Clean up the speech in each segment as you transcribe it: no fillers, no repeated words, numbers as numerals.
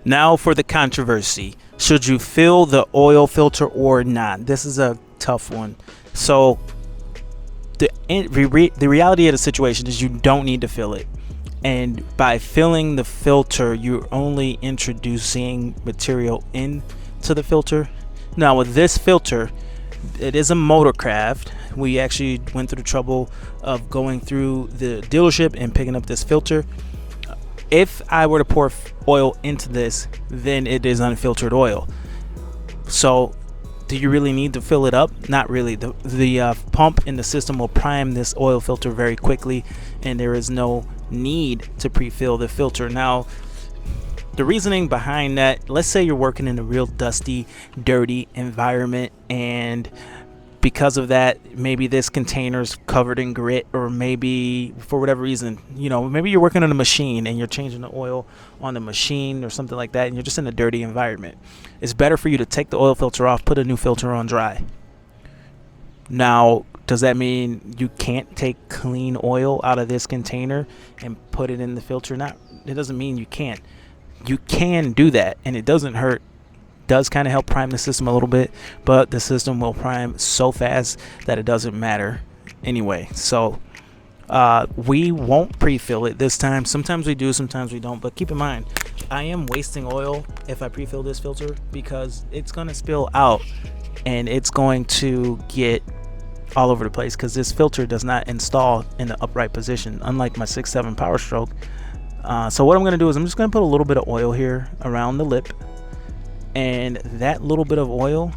Now for the controversy. Should you fill the oil filter or not? This is a tough one. So the reality of the situation is you don't need to fill it. And by filling the filter, you're only introducing material into the filter. Now with this filter, it is a Motorcraft. We actually went through the trouble of going through the dealership and picking up this filter. If I were to pour oil into this, then it is unfiltered oil. So do you really need to fill it up? Not really. The pump in the system will prime this oil filter very quickly, and there is no need to pre-fill the filter. Now, the reasoning behind that, let's say you're working in a real dusty, dirty environment, and because of that, maybe this container's covered in grit, or maybe for whatever reason, maybe you're working on a machine and you're changing the oil on the machine or something like that, and you're just in a dirty environment. It's better for you to take the oil filter off, put a new filter on dry. Now, does that mean you can't take clean oil out of this container and put it in the filter? It doesn't mean you can't. You can do that, and it doesn't hurt. Does kind of help prime the system a little bit, but the system will prime so fast that it doesn't matter anyway. So we won't pre-fill it this time. Sometimes we do, sometimes we don't, but keep in mind, I am wasting oil if I pre-fill this filter, because it's going to spill out and it's going to get all over the place, because this filter does not install in the upright position, unlike my 6.7 Power Stroke. So what I'm going to do is I'm just going to put a little bit of oil here around the lip, and that little bit of oil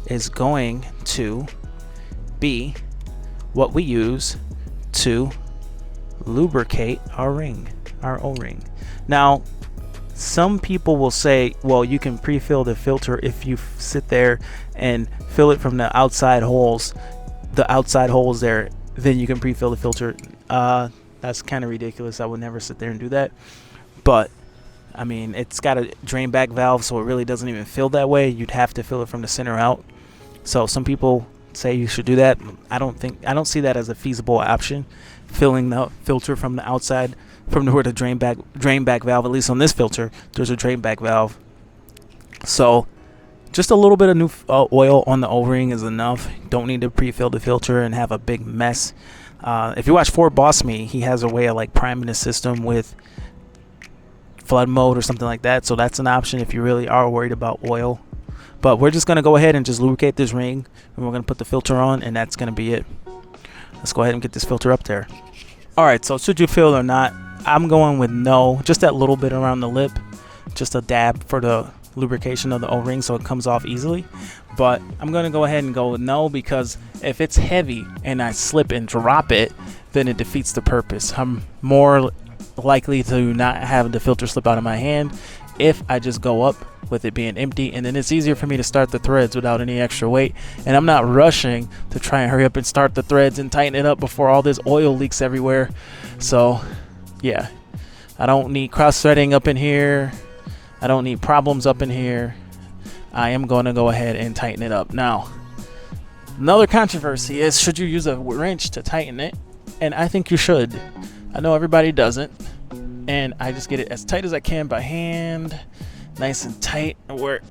is going to be what we use to lubricate our O-ring. Now, some people will say, well, you can pre-fill the filter if you sit there and fill it from the outside holes there, then you can pre-fill the filter. That's kind of ridiculous. I would never sit there and do that. But I mean, it's got a drain back valve, so it really doesn't even fill that way. You'd have to fill it from the center out. So some people say you should do that. I don't see that as a feasible option, filling the filter from the outside, from where the drain back valve, at least on this filter, there's a drain back valve. So just a little bit of new oil on the O-ring is enough. Don't need to pre-fill the filter and have a big mess. If you watch Ford Boss Me, he has a way of like priming the system with flood mode or something like that. So that's an option if you really are worried about oil. But we're just going to go ahead and just lubricate this ring, and we're going to put the filter on, and that's going to be it. Let's go ahead and get this filter up there. Alright, so should you fill or not? I'm going with no. Just that little bit around the lip, just a dab for the lubrication of the O-ring so it comes off easily. But I'm going to go ahead and go with no, because if it's heavy and I slip and drop it, then it defeats the purpose. I'm more likely to not have the filter slip out of my hand if I just go up with it being empty, and then it's easier for me to start the threads without any extra weight, and I'm not rushing to try and hurry up and start the threads and tighten it up before all this oil leaks everywhere. So yeah, I don't need cross threading up in here. I don't need problems up in here. I am going to go ahead and tighten it up. Now, another controversy is, should you use a wrench to tighten it? And I think you should. I know everybody doesn't, and I just get it as tight as I can by hand, nice and tight, where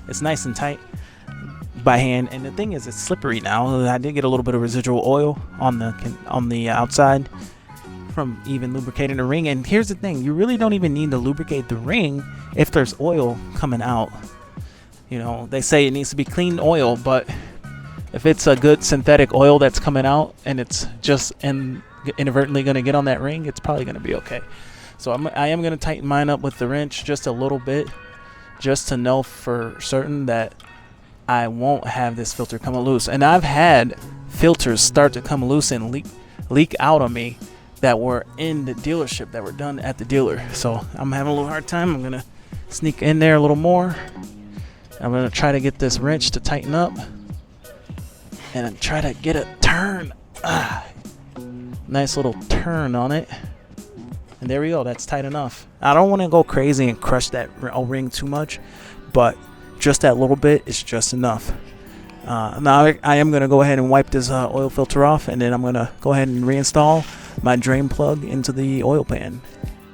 it's nice and tight by hand. And the thing is, it's slippery now. I did get a little bit of residual oil on the outside from even lubricating the ring. And here's the thing, you really don't even need to lubricate the ring if there's oil coming out. They say it needs to be clean oil, but if it's a good synthetic oil that's coming out and it's just inadvertently going to get on that ring, it's probably going to be okay. So I am going to tighten mine up with the wrench just a little bit, just to know for certain that I won't have this filter come loose. And I've had filters start to come loose and leak out on me that were in the dealership, that were done at the dealer. So I'm having a little hard time. I'm going to sneak in there a little more. I'm going to try to get this wrench to tighten up and try to get a turn. Nice little turn on it. And there we go. That's tight enough. I don't want to go crazy and crush that O-ring too much, but just that little bit is just enough. Now I am going to go ahead and wipe this oil filter off, and then I'm going to go ahead and reinstall my drain plug into the oil pan.